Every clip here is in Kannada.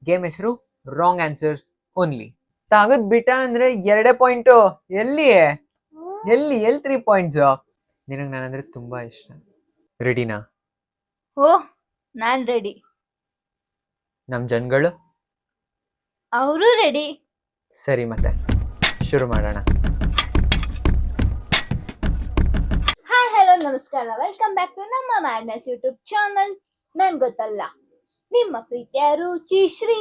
ಗೇಮ್ ಹೆಸರು ರಾಂಗ್ ಆನ್ಸರ್ಸ್ ಓನ್ಲಿ. ತಗದ್ ಬಿಟ್ಟ ಅಂದ್ರೆ 2 ಪಾಯಿಂಟು. ಎಲ್ಲಿ ಎಲ್ಲಿ 3 ಪಾಯಿಂಟ್ಸ್? ನಿನಗೆ ನಾನಂದ್ರೆ ತುಂಬಾ ಇಷ್ಟ. ರೆಡಿನಾ? ಓ ನಾನ್ ರೆಡಿ. ನಮ್ ಜನಗಳು ಅವರು ರೆಡಿ. ಸರಿ, ಮತ್ತೆ ಶುರು ಮಾಡೋಣ. ಹಾಯ್ ಹಲೋ ನಮಸ್ಕಾರ, ವೆಲ್ಕಮ್ ಬ್ಯಾಕ್ ಟು ನಮ್ಮ ಮ್ಯಾಡ್ನೆಸ್ ಯೂಟ್ಯೂಬ್ ಚಾನಲ್. ನನ್ ಗೊತ್ತಲ್ಲ, ನಿಮ್ಮ ಪ್ರೀತಿಯ ರುಚಿಶ್ರೀ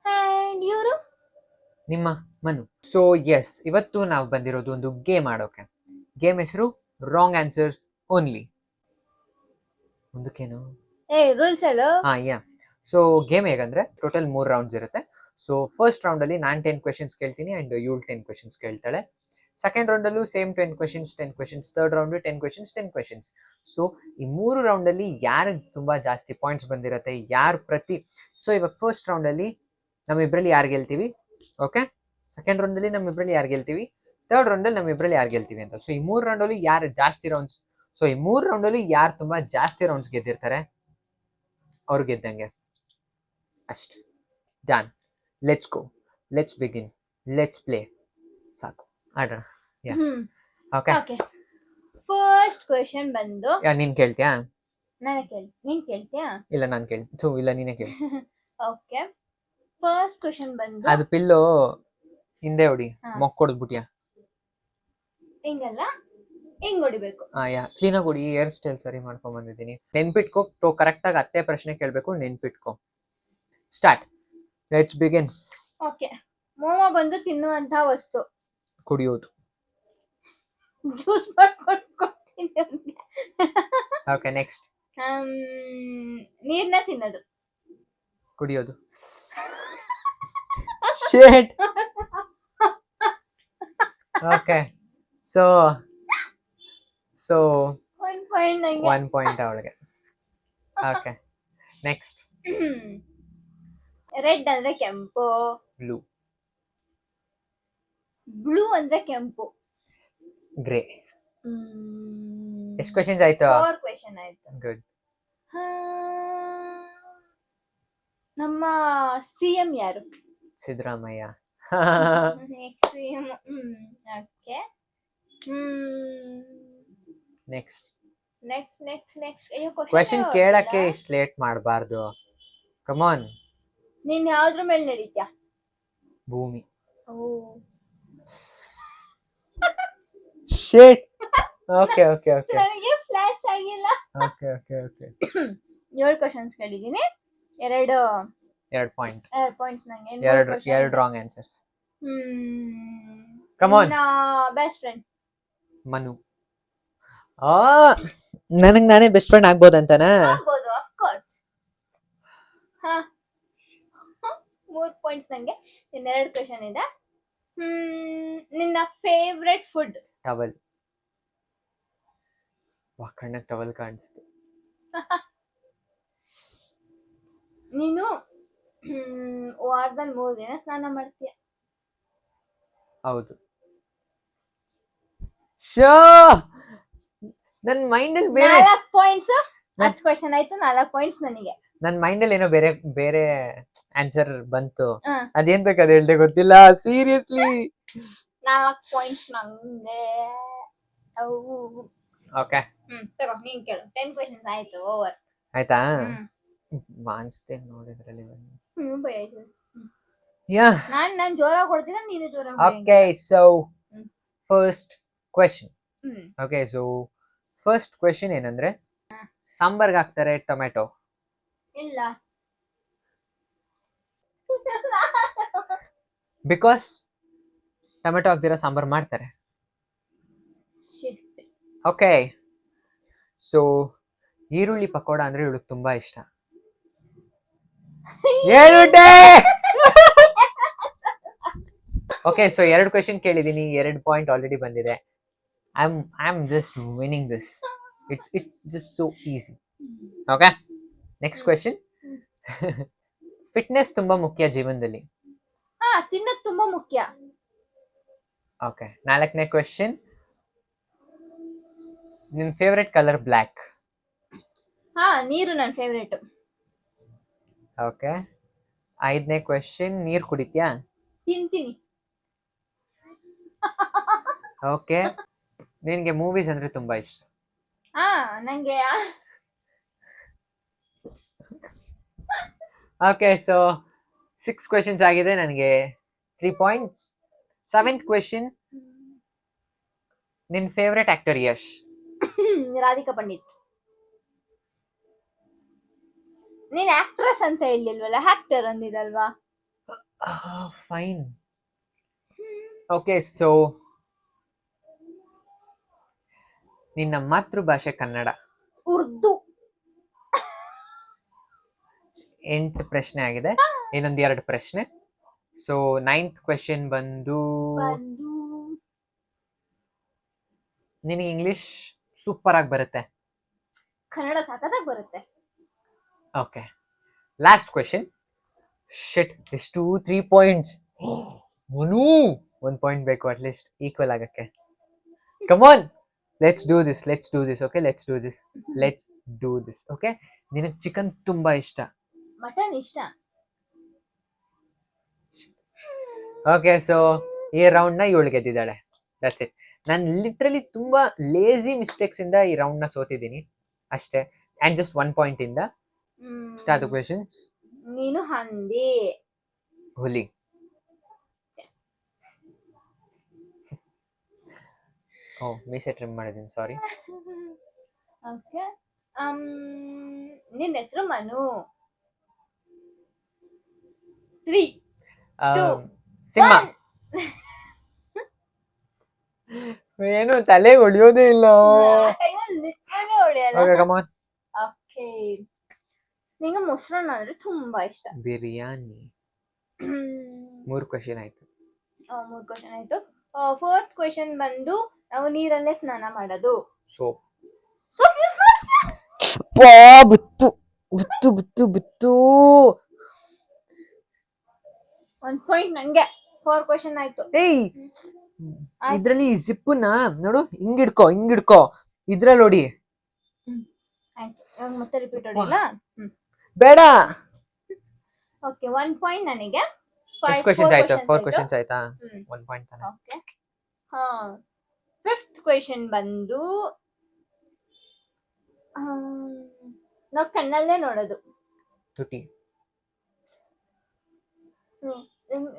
ಅಂಡ್ ಇವರು ನಿಮ್ಮ ಮನು. ಸೊ ಎಸ್, ಇವತ್ತು ನಾವು ಬಂದಿರೋದು ಒಂದು ಗೇಮ್ ಆಡೋಕೆ. ಗೇಮ್ ಹೆಸರು ರಾಂಗ್ ಆನ್ಸರ್ಸ್ ಓನ್ಲಿ. ಮುಂದಕ್ಕೇನು ರೂಲ್ಸ್ ಹೇಳು. ಯಾ. ಸೊ ಗೇಮ್ ಹೇಗಂದ್ರೆ ಟೋಟಲ್ 3 ರೌಂಡ್ಸ್ ಇರುತ್ತೆ. ಸೊ ಫಸ್ಟ್ ರೌಂಡ್ ಅಲ್ಲಿ ನಾನು 10 ಕ್ವೆಶನ್ಸ್ ಕೇಳ್ತೀನಿ ಅಂಡ್ ಇವಳು 10 ಕ್ವೆಶನ್ಸ್ ಕೇಳ್ತಾಳೆ. ಸೆಕೆಂಡ್ ರೌಂಡ್ ಅಲ್ಲೂ same 10 questions 10 questions. Third round 10 questions 10 questions. So ಈ 3 ರೌಂಡ್ ಅಲ್ಲಿ ಯಾರು ತುಂಬಾ ಜಾಸ್ತಿ ಪಾಯಿಂಟ್ಸ್ ಬಂದಿರತ್ತೆ, ಯಾರು ಸೊ ಇವಾಗ ಫಸ್ಟ್ ರೌಂಡ್ ಅಲ್ಲಿ ನಮ್ಮಿಬ್ರಲ್ಲಿ ಯಾರು ಗೆಲ್ತೀವಿ, ಓಕೆ. ಸೆಕೆಂಡ್ ರೌಂಡ್ ಅಲ್ಲಿ ನಮ್ಮಿಬ್ರಲ್ಲಿ ಯಾರು ಗೆಲ್ತೀವಿ, ಥರ್ಡ್ ರೌಂಡ್ ಅಲ್ಲಿ ನಮ್ಮಿಬ್ರಲ್ಲಿ ಯಾರು ಗೆಲ್ತೀವಿ ಅಂತ. ಸೊ ಈ 3 ರೌಂಡ್ ಅಲ್ಲಿ ಯಾರು ಜಾಸ್ತಿ ರೌಂಡ್ಸ್, ಸೊ ಈ 3 ರೌಂಡ್ ಅಲ್ಲಿ ಯಾರು ತುಂಬಾ ಜಾಸ್ತಿ ರೌಂಡ್ಸ್ ಗೆದ್ದಿರ್ತಾರೆ ಅವ್ರು ಗೆದ್ದಂಗೆ ಅಷ್ಟೆ. Done, let's go, let's begin, let's play. ಸಾಕು, ಆಡೋಣ. ಓಕೆ, ಫಸ್ಟ್ ಕ್ವೆಶ್ಚನ್ ಬಂದು ನೀನ್ ಕೇಳ್ತೀಯಾ? ನೀನ್ ಕೇಳ್ತೀಯಾ? ಇಲ್ಲ, ನಾನು ಕೇಳ್ತೀನಿ. ಇಲ್ಲ, ನೀನೇ ಕೇಳಿ. ಓಕೆ, ಫಸ್ಟ್ ಕ್ವೆಶ್ಚನ್ ಬಂದು ಅದು ಪಿಲ್ಲು ಹಿಂದೆ ಹೊಡಿ, ಮೊಕ್ ಹೊಡೆದ್ಬಿಟ್ಯಾ? ಹಿಂಗಲ್ಲ, ಹಿಂಗ್ ಹೊಡಿಬೇಕು. ಯಾ, ಕ್ಲೀನಾಗಿ ಹೊಡಿ. ಹೇರ್ ಸ್ಟೈಲ್ ಸರಿ ಮಾಡ್ಕೊಂಡ್ ಬಂದಿದ್ದೀನಿ. ನೆನ್ಪಿಟ್ಕೋ, ಕರೆಕ್ಟ್ ಆಗಿ ಅತ್ತೆ ಪ್ರಶ್ನೆ ಕೇಳ್ಬೇಕು, ನೆನ್ಪಿಟ್ಕೋ. Start, let's begin. ಓಕೆ, ಮೋಮ ಬಂದು ತಿನ್ನುವಂತ ವಸ್ತು. ಕುಡಿಯೋದು. ಜ್ಯೂಸ್ ಮಾಡ್ಕೊಂಡು ಕೊಡ್ತೀನಿ ಅವ್ನಿಗೆ. Okay, next. ನೀರ್ನ ತಿನ್ನೋದು. ಕುಡಿಯೋದು. ಶೇಟ್. ಓಕೆ, ಸೊ 1 ಪಾಯಿಂಟ್ ನಂಗೆ. 1 ಪಾಯಿಂಟ್ ಅವಳಿಗೆ. Okay, next. ರೆಡ್ ಅಂದ್ರೆ ಕೆಂಪು. ಬ್ಲೂ. ಬ್ಲೂ ಅಂದ್ರೆ ಕೆಂಪು. ಗ್ರೇ. ಎಷ್ಟು ಕ್ವೆಶನ್ಸ್ ಆಯ್ತು? 4 ಕ್ವೆಶ್ಚನ್ ಆಯ್ತು. ಗುಡ್. ನಮ್ಮ ಸಿಎಂ ಯಾರು? ಸಿದ್ದರಾಮಯ್ಯ. ಸಿಎಂ. Okay, next. ಅಯ್ಯೋ, ಕ್ವೆಶ್ಚನ್ ಕೇಳಕ್ಕೆ ಇಷ್ಟು ಲೇಟ್ ಮಾಡಬಾರ್ದು. Come on. ನೀನ್ ಯಾವ್ದ್ರ ಮೇಲೆ ನಡೀತ್ಯಾ? ಭೂಮಿ. ಶೇಟ್. ಓಕೆ ಓಕೆ ಓಕೆ, ನನಗೆ ಫ್ಲಾಶ್ ಆಗಿಲ್ಲ. Okay okay okay. 7 ಕ್ವೆಶ್ಚನ್ಸ್ ಕೇಳಿದೀನಿ, 2 ಪಾಯಿಂಟ್. 2 ಪಾಯಿಂಟ್ಸ್ ನಂಗೆ. 2 wrong answers. Come on. Best friend Manu. ನನಗೆ ನಾನೇ ಬೆಸ್ಟ್ ಫ್ರೆಂಡ್ ಆಗ್ಬೋದಂತಾನ? ಆಗ್ಬೋದು, ಆಫ್ ಕೋರ್ಸ್. 3 ಪಾಯಿಂಟ್ಸ್ ನಂಗೆ. ಇನ್ನು 2 ಕ್ವೆಶ್ಚನ್ ಇದೆ. ನಿನ್ನ ಫೇವ್ರೆಟ್ ಫುಡ್? ಟವಲ್. ಕಣ್ಣಕ್ಕೆ ಟವಲ್ ಕಾಣಿಸ್ತು. ನೀನು ವಾರದಲ್ಲಿ 3 ದಿನ ಸ್ನಾನ ಮಾಡ್ತೀಯ. ಹೌದು. ಶೋ, ನನ್ನ ಮೈಂಡಲ್ಲಿ ಬೇರೆ 4 ಪಾಯಿಂಟ್ಸ್. 10 ಕ್ವೆಶ್ಚನ್ ಆಯ್ತು, 4 ಪಾಯಿಂಟ್ಸ್ ನನಗೆ. ನನ್ನ ಮೈಂಡಲ್ಲಿ ಏನೋ ಬೇರೆ ಬೇರೆ ಆನ್ಸರ್ ಬಂತು. ಅದೇನ್ ಬೇಕು ಅದು ಹೇಳ್ದೆ ಗೊತ್ತಿಲ್ಲ. ಸೀರಿಯಸ್ಲಿ 4 ಪಾಯಿಂಟ್ಸ್ ನಂಗೆ. ಓಕೆ, ತಗೋ, ನೀನ್ ಕೇಳು. 10 ಕ್ವೆಶ್ಚನ್ಸ್ ಆಯ್ತು, ಓವರ್. ಆಯ್ತಾ? ಮಾನ್ಸ್ತೇನೆ ನೋಡಿದ್ರಲ್ಲಿ. ಭಯ ಆಯ್ತು. ಯಾ, ನಾನು ಜೋರಾಗಿ ಕೊಡ್ತೀನಿ, ನೀನು ಜೋರಾಗಿ. Okay, so first question. Okay, so first question ಏನಂದ್ರೆ, ಸಾಂಬಾರ್ಗೆ ಹಾಕ್ತಾರೆ ಟೊಮೆಟೊ. ಇಲ್ಲ. ಬಿಕಾಸ್ ಟೊಮೆಟೊ ಹಾಕ್ದಿರ ಸಾಂಬಾರ್ ಮಾಡ್ತಾರೆ. ಓಕೆ, ಸೊ ಈರುಳ್ಳಿ ಪಕೋಡ ಅಂದ್ರೆ ಇವಳಿಗೆ ತುಂಬಾ ಇಷ್ಟ. ಓಕೆ, ಸೊ 2 ಕ್ವೆಶ್ಚನ್ ಕೇಳಿದೀನಿ, 2 ಪಾಯಿಂಟ್ ಆಲ್ರೆಡಿ ಬಂದಿದೆ. I am just winning this. It's just so easy. Okay, next question. Fitness ತುಂಬಾ ಮುಖ್ಯ ಜೀವನದಲ್ಲಿ. ತಿನ್ನೋದು ತುಂಬಾ ಮುಖ್ಯ. ಓಕೆ, 4ನೇ ಕ್ವೆಶ್ಚನ್. ನಿನ್ ಫೇವ್ರೆಟ್ ಕಲರ್ ಬ್ಲ್ಯಾಕ್. ನೀರು ನನ್ನ ಫೇವ್ರೇಟ್. ಓಕೆ, 5ನೇ ಕ್ವೆಶ್ಚನ್, ನೀರ್ ಕುಡಿತ್ಯಾ? ತಿಂತೀನಿ. ಓಕೆ, ನಿನ್ಗೆ ಮೂವೀಸ್ ಅಂದ್ರೆ ತುಂಬಾ ಇಷ್ಟ. ಹಾ, ನಂಗೆ ಓಕೆ, ಸೊ 6 ಕ್ವೆಶ್ಚನ್ಸ್ ಆಗಿದೆ, ನನಗೆ 3 ಪಾಯಿಂಟ್ಸ್. 7th ಕ್ವೆಶ್ಚನ್, ನಿನ್ ಫೇವ್ರೆಟ್ ಆಕ್ಟರ್ ಯಶ್? ರಾಧಿಕಾ ಪಂಡಿತ್. ನೀನ್ ಆಕ್ಟ್ರೆಸ್ ಅಂತ ಹೇಳಿಲ್ವಲ್ಲ, ಆಕ್ಟರ್ ಅಂದಿದಲ್ವಾ? ಫೈನ್. ಓಕೆ, ಸೊ ನಿನ್ನ ಮಾತೃಭಾಷೆ ಕನ್ನಡ? ಉರ್ದು. 8 ಪ್ರಶ್ನೆ ಆಗಿದೆ, ಇನ್ನೊಂದು 2 ಪ್ರಶ್ನೆ. ಸೊ 9th ಕ್ವೆಶ್ಚನ್ ಬಂದು, ನಿನಗೆ ಇಂಗ್ಲಿಷ್ ಸೂಪರ್ ಆಗಿ ಬರುತ್ತೆ? ಕನ್ನಡ ಸಖತ್ತಾಗಿ ಬರುತ್ತೆ. Okay, last question. ಶಿಟ್, ಎಷ್ಟು 3 ಪಾಯಿಂಟ್ಸ್. ಒನು 1 ಪಾಯಿಂಟ್ ಬೇಕು ಅಟ್ಲೀಸ್ಟ್ ಈಕ್ವಲ್ ಆಗಕ್ಕೆ. Come on, let's do this. Okay, let's do this. Okay, ನಿನಗೆ ಚಿಕನ್ ತುಂಬಾ ಇಷ್ಟ? ಮಟನ್ ಇಷ್ಟ. ಓಕೆ, ಸೊ ಈ ರೌಂಡ್ ನ 7 ಗೆದ್ದಿದ್ದಾಳೆ. That's it. ನಾನು ಲಿಟ್ರಲಿ ತುಂಬಾ ಲೇಜಿ ಮಿಸ್ಟೇಕ್ಸ್ ಇಂದ ಈ ರೌಂಡ್ ನ ಸೋತಿದ್ದೀನಿ ಅಷ್ಟೇ. ಅಂಡ್ ಜಸ್ಟ್ 1 ಪಾಯಿಂಟ್ ಇಂದ ಸ್ಟಾರ್ಟ್ ದ ಕ್ವೆಶ್ಚನ್ಸ್. ನೀನು ಹಂದಿ. ಹುಲಿ. ಓ, ಮೀಸೆ ಟ್ರಿಮ್ ಮಾಡಿದ್ದೀನಿ, ಸಾರಿ. ಓಕೆ, ನಿನ್ನ ಹೆಸರು ಮನು. 3, 2, ಸಿಂಹ. ಏನು ತಲೆ ಹೊಡಿಯೋದೇ ಇಲ್ಲ. Okay, come on. ಓಕೆ, ನಿಂಗೆ ಮೊಸರನ್ನ ಅಂದ್ರೆ ತುಂಬಾ ಇಷ್ಟ. ಬಿರಿಯಾನಿ. 3 ಕ್ವೆಶ್ಚನ್ ಆಯ್ತು. 3 ಕ್ವೆಶ್ಚನ್ ಆಯ್ತು. 4th ಕ್ವೆಶ್ಚನ್ ಬಂದು, ನಾವು ನೀರಲ್ಲೇ ಸ್ನಾನ ಮಾಡೋದು. ಸೋಪ್. ಬುತ್ತು. 1 ಪಾಯಿಂಟ್ ನಂಗೆ. 4 ಕ್ವೆಶ್ಚನ್ ಆಯ್ತು. ಏಯ್, ಇದ್ರಲ್ಲಿ ಜಿಪ್ಪನ್ನ ನೋಡು, ಹಿಂಗಿಡ್ಕೋ. ಇದ್ರಲ್ಲಿ ನೋಡಿ. ಆಯ್ತು, ಇವಾಗ ಮತ್ತೆ ರಿಪೀಟ್ ಹೊಡಿಲ್ಲ. ಬೇಡ. ಓಕೆ, 1 ಪಾಯಿಂಟ್ ನನಗೆ. ಎಷ್ಟು ಕ್ವೆಶ್ಚನ್ಸ್ ಆಯ್ತು? 4 ಕ್ವೆಶ್ಚನ್ಸ್ ಆಯ್ತಾ? 1 ಪಾಯಿಂಟ್ ತಾನೆ. ಓಕೆ, 5th ಕ್ವೆಶ್ಚನ್ ಬಂದು, ನಾವು ಕಣ್ಣಲ್ಲೇ ನೋಡೋದು. ತುಟಿ.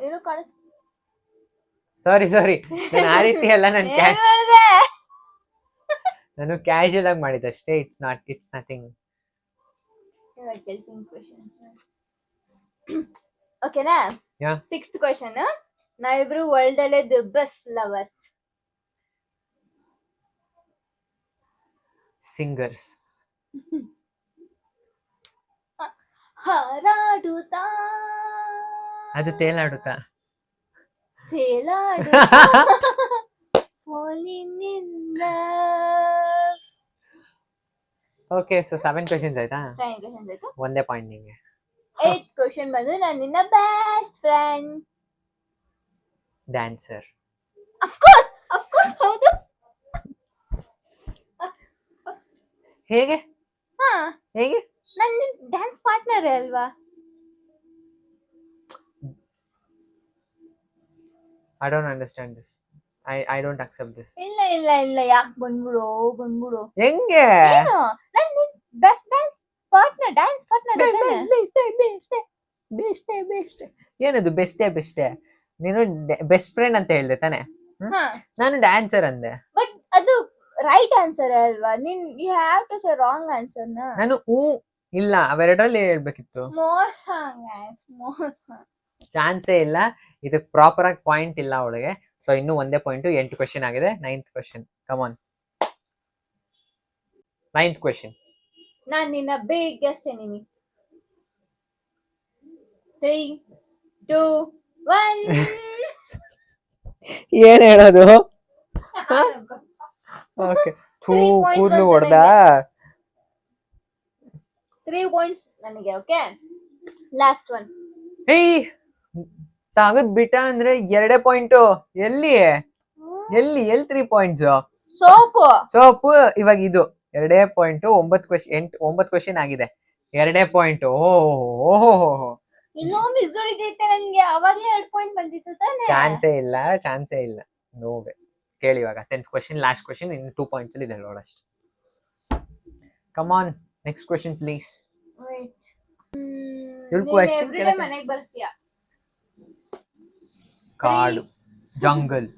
ಏನು ಕಾಣಿಸ್ ಸಾರಿ, ನಾನು ಆ ರೀತಿ ಅಲ್ಲ, ನಾನು ಕ್ಯಾಶುಯಲ್ ಆಗಿ ಮಾಡಿದ್ದೆ ಅಷ್ಟೇ. It's nothing. ಇವಾಗ ಕೇಳ್ತೀನಿ ಕ್ವೆಶ್ಚನ್ಸ್. ಓಕೆನಾ? 6th ಕ್ವೆಶ್ಚನ್, ನಾವಿಬ್ರು ವರ್ಲ್ಡ್ ಅಲ್ಲೇ ದಿ ಬೆಸ್ಟ್ ಲವರ್ಸ್. ಸಿಂಗರ್ಸ್. ಹಾರಾಡುತ್ತಾ. ಅದು ತೇಲಾಡುತ್ತಾ. Falling in love. Okay, so 7 questions ಆಯ್ತಾ? 7 ಕ್ವೆಶ್ಚನ್ಸ್ ಆಯ್ತು. 1 ಪಾಯಿಂಟ್ ನಿಂಗೆ. 8th ಕ್ವೆಶ್ಚನ್ ಬಂದು, ನಾನು ನಿನ್ನ best friend. Dancer. Of course ಹೌದು. ಹೇಗೆ? ನನ್ನ ಡ್ಯಾನ್ಸ್ ಪಾರ್ಟ್ನರ್ ಅಲ್ವಾ? I don't understand this. I don't accept this. ಇಲ್ಲ, ಯಾಕೆ ಬಂದ್ಬಿಡು. ಹೆಂಗೆ? ನನ್ನ ಬೆಸ್ಟ್ ಡ್ಯಾನ್ಸ್ ಪಾರ್ಟ್ನರ್ ಬೆಸ್ಟ್. ಏನದು ಬೆಸ್ಟೇ? ನೀನು ಬೆಸ್ಟ್ ಫ್ರೆಂಡ್ ಅಂತ ಹೇಳ್ದೆ ತಾನೆ? ನಾನು ಡ್ಯಾನ್ಸರ್ ಅಂದೆ. ಬಟ್ ಅದು ರೈಟ್ ಆನ್ಸರ್ ಅಲ್ವಾ? You have to say wrong answer ನ. ನಾನು ಇಲ್ಲ, ಅವೆರಡರಲ್ಲಿ ಹೇಳ್ಬೇಕಿತ್ತು. ಮೋಸ. ಚಾನ್ಸೇ ಇಲ್ಲ. ಇದಕ್ಕೆ ಪ್ರಾಪರ್ ಆಗಿ ಪಾಯಿಂಟ್ ಇಲ್ಲ ಅವಳಿಗೆ. ಸೊ ಇನ್ನು 1 ಪಾಯಿಂಟ್. 8 ಕ್ವೆಶ್ಚನ್ ಆಗಿದೆ. 9th question, come on. 9th question, ನಾನು ನಿನ್ನ ಬಿಗ್ಗೆಸ್ಟ್ ಎನಿಮಿ. 3, 2, 1. ಏನ್ ಹೇಳೋದು? ಓಕೆ, ಕೂದಲು ಹೊಡೆದ. 3 ಪಾಯಿಂಟ್ಸ್ ನನಗೆ. Okay, last one. ಏಯ್, ತಾಗದ್ ಬಿಟ್ಟ ಅಂದ್ರೆ 2 ಪಾಯಿಂಟ್. ಎಲ್ಲಿ 3 ಪಾಯಿಂಟ್ಸ್? ಸೋಪ್. ಇವಾಗ ಇದು 2 ಪಾಯಿಂಟ್. 9 ಕ್ವೆಶ್ಚನ್ ಆಗಿದೆ. 2 ಪಾಯಿಂಟ್. ಓಹೋ, ಇನ್ನೂ ಮಿಸ್ ಹೊಡಿತೈತೆ ನಂಗೆ, ಅವಾಗ್ಲೇ 2 ಪಾಯಿಂಟ್ ಬಂದಿತ್ತು ತಾನೆ. ಚಾನ್ಸೇ ಇಲ್ಲ ನೋ ವೇ. ಕೇಳಿ ಇವಾಗ 10th ಕ್ವೆಶ್ಚನ್, ಲಾಸ್ಟ್ ಕ್ವೆಶ್ಚನ್, ಇನ್ನು 2 ಪಾಯಿಂಟ್ಸ್ ಅಲ್ಲಿ ಇದೆ ನೋಡಷ್ಟು. Come on, next question please. Wait. ಇವ್ಳ್ ನೀನ್ question everyday ಕೇಳಕ್ಕೆ- ಮನೆಗ್ ಬರ್ತೀಯ. ಕಾಡು, ಜಂಗಲ್.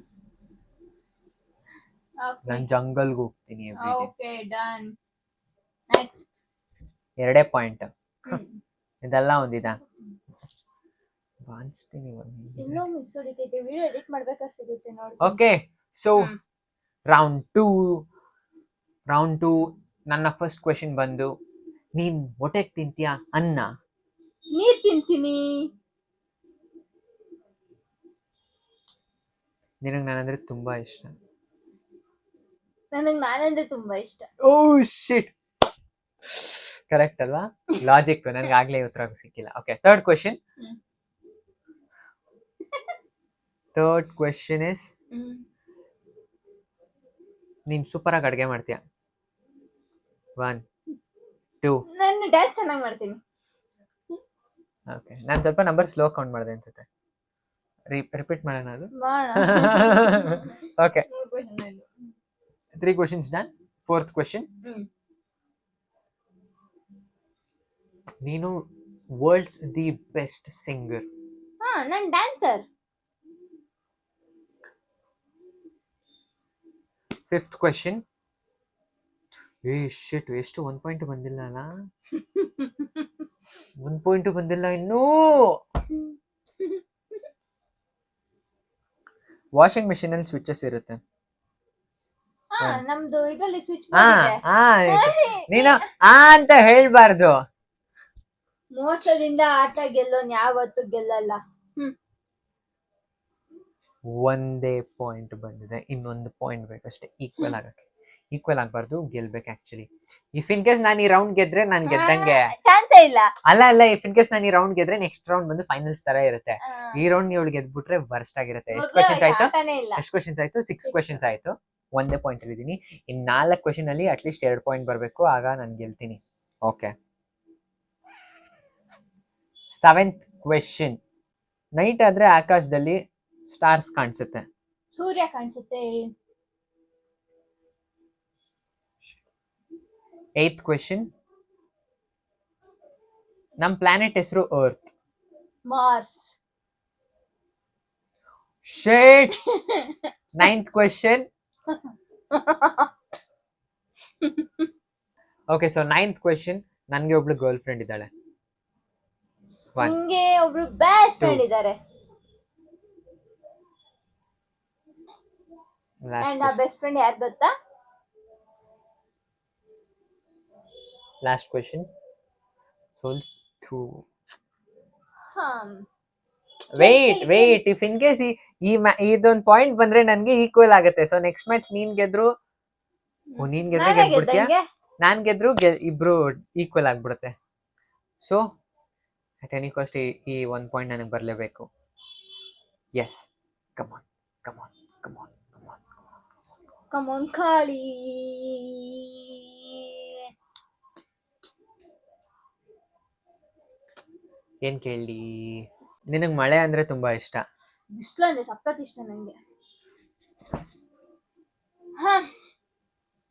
Okay. ನಾನು ಜಂಗಲ್ಗೆ ಹೋಗ್ತೀನಿ every day. Okay, done. Next. 2 ಪಾಯಿಂಟ್. ಹ್ಮ್. ಇದೆಲ್ಲ ಒಂದಿದ ಬಾನ್ಸ್ತೀನಿ. ಇನ್ನೂ ಮಿಸ್ ಹೊಡಿತೈತೆ, ವಿಡಿಯೋ ಎಡಿಟ್ ಮಾಡ್ಬೇಕಾದ್ರೆ ಸಿಗುತ್ತೆ ನೋಡಿ. ಓಕೆ, ಸೊ ಹ್ಮ್. ರೌಂಡ್ ಟೂ ನನ್ನ ಫಸ್ಟ್ ಕ್ವೆಶ್ಚನ್ ಬಂದು, ನೀನ್ ಹೊಟ್ಟೆಗೆ ತಿಂತೀಯಾ ಅನ್ನ? ನೀರ್ ತಿಂತೀನಿ. ನಿನಗೆ ನಾನಂದ್ರೆ ತುಂಬಾ ಇಷ್ಟ. ನನಗ್ ನಾನಂದ್ರೆ ತುಂಬಾ ಇಷ್ಟ. ಓ ಶಿಟ್, ಕರೆಕ್ಟ್ ಅಲ್ವಾ? ಲಾಜಿಕ್ ನನಗೆ ಆಗ್ಲೇ ಉತ್ತರ ಸಿಕ್ಕಿಲ್ಲ. Okay, third question. Hmm. Third question is, hmm. ನೀನ್ ಸೂಪರ್ ಆಗಿ ಅಡ್ಗೆ ಮಾಡ್ತೀಯ? 1 2. ನಾನು ಡ್ಯಾನ್ಸ್ ಚೆನ್ನಾಗಿ ಮಾಡ್ತೀನಿ. ಓಕೆ, ನಾನು ಸ್ವಲ್ಪ ನಂಬರ್ ಸ್ಲೋ ಕೌಂಟ್ ಮಾಡಿದೆ ಅನ್ಸುತ್ತೆ. ರಿಪೀಟ್ ಮಾಡೋಣ ಅದು. Okay, 3 questions done. 4th question, ನೀನು ವರ್ಲ್ಡ್ಸ್ ದಿ ಬೆಸ್ಟ್ ಸಿಂಗರ್. ನಾನು ಡ್ಯಾನ್ಸರ್. 5th ಕ್ವೆಶ್ಚನ್, ಶಿಟ್, ಎಷ್ಟು 1 ಪಾಯಿಂಟ್ ಬಂದಿಲ್ಲ ಅಲ್ಲ? 1 ಪಾಯಿಂಟ್ ಬಂದಿಲ್ಲ ಇನ್ನೂ. ವಾಷಿಂಗ್ ಮೆಷಿನ್ ಅಲ್ಲಿ ಸ್ವಿಚಸ್ ಇರುತ್ತೆ. ನಮ್ದು ಇದ್ರಲ್ಲಿ ಸ್ವಿಚ್ ಆ, ಬೋರ್ಡ್ ಇದೆ. ನೀನು ಅಂತ ಹೇಳ್ಬಾರ್ದು. ಮೋಸದಿಂದ ಆಟ ಗೆಲ್ಲೋನ್ ಯಾವತ್ತು ಗೆಲ್ಲಲ್ಲ. ಒಂದೇ ಪಾಯಿಂಟ್ ಬಂದಿದೆ, ಇನ್ನೊಂದು ಪಾಯಿಂಟ್ ಬೇಕಷ್ಟೇ ಈಕ್ವಲ್ ಆಗಕ್ಕೆ. ಈಕ್ವಲ್ ಆಗ್ಬಾರ್ದು, ಗೆಲ್ಬೇಕು ಆಕ್ಚುಲಿ. ಇಫ್ ಇನ್ ಕೇಸ್ ನಾನು ಈ ರೌಂಡ್ ಗೆದ್ರೆ ನಾನು ಗೆದ್ದಂಗೆ. ಚಾನ್ಸೇ ಇಲ್ಲ. ಅಲ್ಲ, ಇಫ್ ಇನ್ ಕೇಸ್ ನಾನು ಈ ರೌಂಡ್ ಗೆದ್ರೆ ನೆಕ್ಸ್ಟ್ ರೌಂಡ್ ಬಂದು ಫೈನಲ್ಸ್ ತರ ಇರುತ್ತೆ. ಈ ರೌಂಡ್ ನೀವು ಗೆದ್ಬಿಟ್ರೆ ವರ್ಸ್ಟ್ ಆಗಿರುತ್ತೆ. ಎಷ್ಟು ಕ್ವೆಶ್ಚನ್ಸ್ ಆಯ್ತು? ಆಟನೇ ಇಲ್ಲ. ಎಷ್ಟು ಕ್ವೆಶ್ಚನ್ಸ್ ಆಯ್ತು? 6 ಕ್ವೆಶ್ಚನ್ಸ್ ಆಯ್ತು. ಒಂದೇ ಪಾಯಿಂಟ್ ಅಲ್ಲಿ ಇದೀನಿ. ಇನ್ 4 ಕ್ವೆಶ್ಚನ್ ಅಲ್ಲಿ ಅಟ್ಲೀಸ್ಟ್ 2 ಪಾಯಿಂಟ್ ಬರಬೇಕು, ಆಗ ನಾನು ಗೆಲ್ತೀನಿ. Okay, 7th question. ನೈಟ್ ಆದ್ರೆ ಆಕಾಶದಲ್ಲಿ ಸ್ಟಾರ್ಸ್ ಕಾಣಿಸುತ್ತೆ. ಸೂರ್ಯ ಕಾಣಿಸುತ್ತೆ. 8th question. ನಮ್ ಪ್ಲಾನೆಟ್ ಹೆಸರು ಅರ್ತ್. ಮಾರ್ಸ್. ಶೇಟ್. 9th question. Okay, so 9th question. ನನ್ಗೆ ಒಬ್ಳು ಗರ್ಲ್ ಫ್ರೆಂಡ್ ಇದ್ದಾಳೆ. ನಿಂಗೆ ಒಬ್ರು ಬೆಸ್ಟ್ ಫ್ರೆಂಡ್ ಇದ್ದಾರೆ. ಅಂಡ್ ಆ ಬೆಸ್ಟ್ ಫ್ರೆಂಡ್ ಯಾರು ಗೊತ್ತಾ? Last question. Wait, if in case ಇದೊಂದು ಪಾಯಿಂಟ್ ಬಂದ್ರೆ ನನ್ಗೆ ಈಕ್ವಲ್ ಆಗುತ್ತೆ. ಸೊ ನೆಕ್ಸ್ಟ್ ಮ್ಯಾಚ್ ನೀನ್ ಗೆದ್ರು ಗೆದ್ಬಿಡ್ತೀಯ, ನಾನ್ ಗೆದ್ರು ಇಬ್ರು ಈಕ್ವಲ್ ಆಗ್ಬಿಡುತ್ತೆ. ಸೊ ಅಟ್ ಎನಿ ಕಾಸ್ಟ್ ಈ 1 ಪಾಯಿಂಟ್ ನನಗೆ ಬರ್ಲೇಬೇಕು. ಎಸ್, ಕಮಾನ್. ಕಮೋನ್ ಕಾಳಿ. ಏನ್ ಕೇಳಿ? ನಿನಗ್ ಮಳೆ ಅಂದ್ರೆ ತುಂಬಾ ಇಷ್ಟ. ಬಿಸ್ಲು ಅಂದ್ರೆ ಸಖತ್ ಇಷ್ಟ ನಂಗೆ.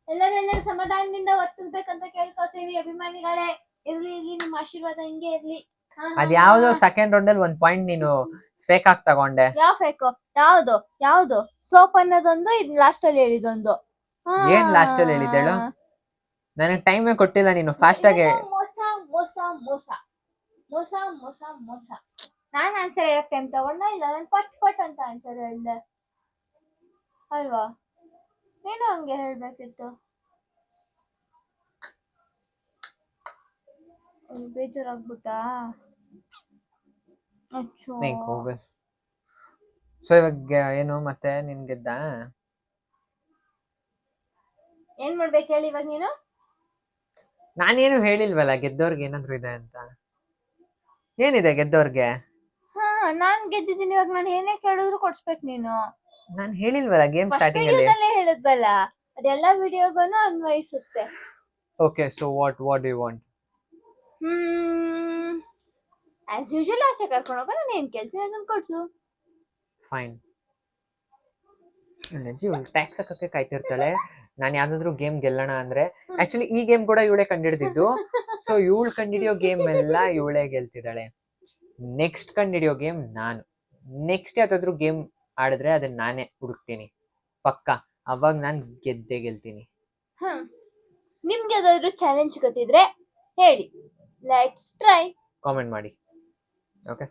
ಎಲ್ಲರೂ ಸಮಾಧಾನದಿಂದ ವರ್ತಿಸ್ಬೇಕಂತ ಕೇಳ್ಕೊತೀವಿ ಅಭಿಮಾನಿಗಳೇ. ಇರ್ಲಿ ನಿಮ್ಮ ಆಶೀರ್ವಾದ ಹಿಂಗೆ ಇರ್ಲಿ. ಅದ್ಯಾವ್ದೋ ಸೆಕೆಂಡ್ ರೌಂಡ್ ಅಲ್ಲಿ 1 ಪಾಯಿಂಟ್ ನೀನು ಫೇಕ್ ಆಗಿ ತಗೊಂಡೆ. ಯಾವ ಫೇಕ್? ಯಾವ್ದು ಸೋಪ್ ಅನ್ನೋದೊಂದು, ಇದು ಲಾಸ್ಟ್ ಅಲ್ಲಿ ಹೇಳಿದೊಂದು. ಏನ್ ಲಾಸ್ಟ್ ಅಲ್ಲಿ ಹೇಳಿದ್ದೇಳು? ನನಗೆ ಟೈಮೇ ಕೊಟ್ಟಿಲ್ಲ ನೀನು. ಫಾಸ್ಟ್ ಆಗಿ. ಮೋಸ. ನಾನ್ ಆನ್ಸರ್ ಹೇಳಕ್ ಟೈಮ್ ತಗೊಂಡ ಇಲ್ಲ, ನಾನು ಪಟ್ ಅಂತ ಆನ್ಸರ್ ಹೇಳ್ದೆ ಅಲ್ವಾ? ನೀನು ಹಂಗೆ ಹೇಳ್ಬೇಕಿತ್ತು. ಬೇಜಾರಾಗ್ಬಿಟ್ಟಾ? ಸೊ ಇವಾಗ ಏನು ಮತ್ತೆ ನಿನ್ ಗೆದ್ದ? ಏನ್ ಮಾಡ್ಬೇಕು ಹೇಳಿ ಇವಾಗ ನೀನು? ನಾನೇನು ಹೇಳಿಲ್ವಲ್ಲ ಗೆದ್ದವ್ರಿಗೆ ಏನಾದ್ರು ಇದೆ ಅಂತ. ಏನಿದೆ ಗೆದ್ದವ್ರಿಗೆ? ನಾನ್ ಗೆದ್ದಿದ್ದೀನಿ. ಇವಾಗ ನಾನು ಏನೇ ಕೇಳಿದ್ರು ಕೊಡ್ಸ್ಬೇಕು ನೀನು. ನಾನ್ ಹೇಳಿಲ್ವಲ್ಲ ಗೇಮ್ ಸ್ಟಾರ್ಟಿಂಗ್ ಅಲ್ಲಿ? ಹೇಳಿದ್ವಲ್ಲ, ಅದೆಲ್ಲ ವಿಡಿಯೋಗನು ಅನ್ವಯಿಸುತ್ತೆ. Okay, so what do you want? As usual ಆಚೆ ಕರ್ಕೊಂಡು ಹೋಗೋ, ನಾನು ಏನ್ ಕೆಲ್ಸ ಅದನ್ನ ಕೊಡ್ಸು. ಫೈನ್. ಅಜ್ಜಿ ಇವಳು ಟ್ಯಾಕ್ಸ್ ಹಾಕಕ್ಕೆ ಕಾಯ್ತಿರ್ತಾಳೆ. ನಾನು ಯಾವ್ದಾದ್ರು ಗೇಮ್ ಗೆಲ್ಲೋಣ ಅಂದ್ರೆ, ಆಕ್ಚುಲಿ ಈ ಗೇಮ್ ಕೂಡ ಇವಳೇ ಕಂಡಿಡ್ದಿದ್ದು. ಸೊ ಇವಳು ಕಂಡಿಡಿಯೋ ಗೇಮ್ ಎಲ್ಲ ಇವಳೇ ಗೆಲ್ತಿದ್ದಾಳೆ. ನೆಕ್ಸ್ಟ್ ಕಂಡಿಡಿಯೋ ಗೇಮ್ ನಾನು. ನೆಕ್ಸ್ಟ್ ಯಾವ್ದಾದ್ರು ಗೇಮ್ ಆಡಿದ್ರೆ ಅದನ್ನ ನಾನೇ ಹುಡುಕ್ತೀನಿ ಪಕ್ಕ. ಅವಾಗ ನಾನು ಗೆದ್ದೇ ಗೆಲ್ತೀನಿ. ನಿಮ್ಗೆ ಯಾವ್ದಾದ್ರು ಚಾಲೆಂಜ್ ಗೊತ್ತಿದ್ರೆ ಹೇಳಿ, ಲೆಟ್ಸ್ ಟ್ರೈ. ಕಾಮೆಂಟ್ ಮಾಡಿ. ಓಕೆ.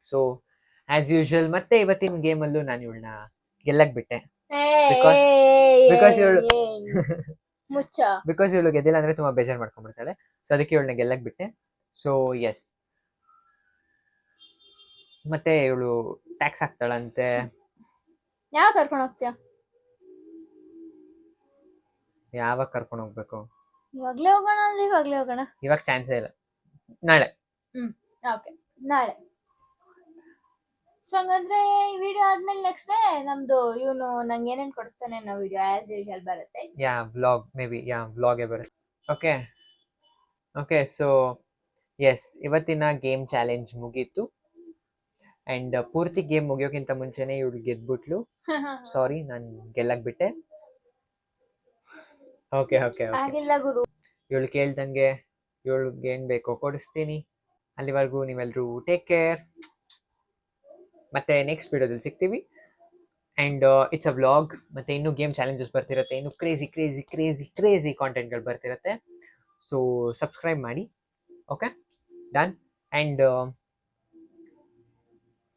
ಸೊ ಆಸ್ ಯೂಶುವಲ್ ಮತ್ತೆ ಇವತ್ತಿನ ಗೇಮಲ್ಲೂ ನಾನು ಇವಳನ್ನ ಗೆಲ್ಲಕ್ ಬಿಟ್ಟೆ. Because you're- ಮುಚ್ಚ. ಬಿಕಾಸ್ ಇವಳು ಗೆದ್ದಿಲ್ಲ ಅಂದ್ರೆ ತುಂಬಾ ಬೇಜಾರು ಮಾಡ್ಕೊಂಡ್ಬಿಡ್ತಾಳೆ. ಸೊ ಅದಕ್ಕೆ ಇವಳನ್ನ ಗೆಲ್ಲಕ್ ಬಿಟ್ಟೆ. ಸೊ ಎಸ್, ಮತ್ತೆ ಇವಳು ಟ್ಯಾಕ್ಸ್ ಹಾಕ್ತಾಳಂತೆ. ಯಾವ ಕರ್ಕೊಂಡು ಹೋಗ್ತೀಯ? ಯಾವಾಗ ಕರ್ಕೊಂಡು ಹೋಗ್ಬೇಕು? ಇವಾಗ್ಲೇ ಹೋಗೋಣ ಅಂದ್ರೆ ಇವಾಗ್ಲೇ ಹೋಗೋಣ. ಇವಾಗ ಚಾನ್ಸೇ ಇಲ್ಲ, ನಾಳೆ. ಓಕೆ, ನಾಳೆ. ಸೊ ಹಂಗಂದ್ರೆ ಈ ವಿಡಿಯೋ ಆದ್ಮೇಲೆ ನೆಕ್ಸ್ಟ್ ಡೇ ನಮ್ದು ಇವನು ನಂಗೆ ಏನೇನ್ ಕೊಡಿಸ್ತಾನೆ ಅನ್ನೋ ವಿಡಿಯೋ ಆಸ್ ಯೂಶುವಲ್ ಬರುತ್ತೆ. ಯಾ ವ್ಲಾಗ್, ಮೇ ಬಿ ಯಾ ವ್ಲಾಗೇ ಬರುತ್ತೆ. Okay okay. ಸೊ ಎಸ್, ಇವತ್ತಿನ ಗೇಮ್ ಚಾಲೆಂಜ್ ಮುಗೀತು. ಅಂಡ್ ಪೂರ್ತಿ ಗೇಮ್ ಮುಗಿಯೋಕ್ಕಿಂತ ಮುಂಚೆನೆ ಇವಳು ಗೆದ್ಬಿಟ್ಲು. ಸಾರಿ, ನಾನು ಗೆಲ್ಲಕ್ ಬಿಟ್ಟೆ. Okay okay okay. ಆಗಿಲ್ಲ ಗುರು. ಇವಳು ಕೇಳ್ದಂಗೆ ಇವಳಿಗೆ ಏನ್ ಬೇಕೋ ಕೊಡಿಸ್ತೀನಿ. ಅಲ್ಲಿವರೆಗೂ ನೀವೆಲ್ಲರೂ ಟೇಕ್ ಕೇರ್. ಮತ್ತೆ ನೆಕ್ಸ್ಟ್ ವಿಡಿಯೋದಲ್ಲಿ ಸಿಗ್ತೀವಿ. And it's a vlog. ಮತ್ತೆ ಇನ್ನೂ ಗೇಮ್ ಚಾಲೆಂಜಸ್ ಬರ್ತಿರುತ್ತೆ, ಇನ್ನೂ ಕ್ರೇಜಿ ಕ್ರೇಜಿ ಕ್ರೇಜಿ ಕ್ರೇಜಿ ಕಾಂಟೆಂಟ್ಗಳು ಬರ್ತಿರುತ್ತೆ. ಸೊ ಸಬ್ಸ್ಕ್ರೈಬ್ ಮಾಡಿ. Okay, done. ಅಂಡ್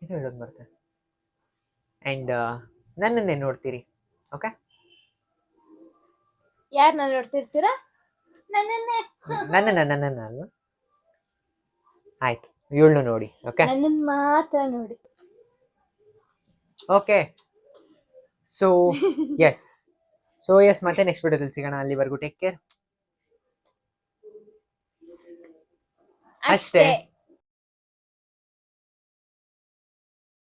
ಏನು ಹೇಳೋದು ಬರುತ್ತೆ. ಅಂಡ್ ನನ್ನನ್ನೇ ನೋಡ್ತೀರಿ. ಓಕೆ, ಯಾರನ್ನ ನೋಡ್ತಿರ್ತೀರಾ? ನನ್ನನ್ನೇ. ನನ್ನ ಅಲ್ವಾ? ಆಯ್ತು, ಇವಳನ್ನು ನೋಡಿ. ಓಕೆ, ನನ್ನನ್ ಮಾತ್ರ ನೋಡಿ. ಓಕೆ. ಸೊ ಎಸ್ ಮತ್ತೆ ನೆಕ್ಸ್ಟ್ ವಿಡಿಯೋದಲ್ಲಿ ಸಿಗೋಣ. ಅಲ್ಲಿವರೆಗೂ ಟೇಕ್ ಕೇರ್. ಅಷ್ಟೇ.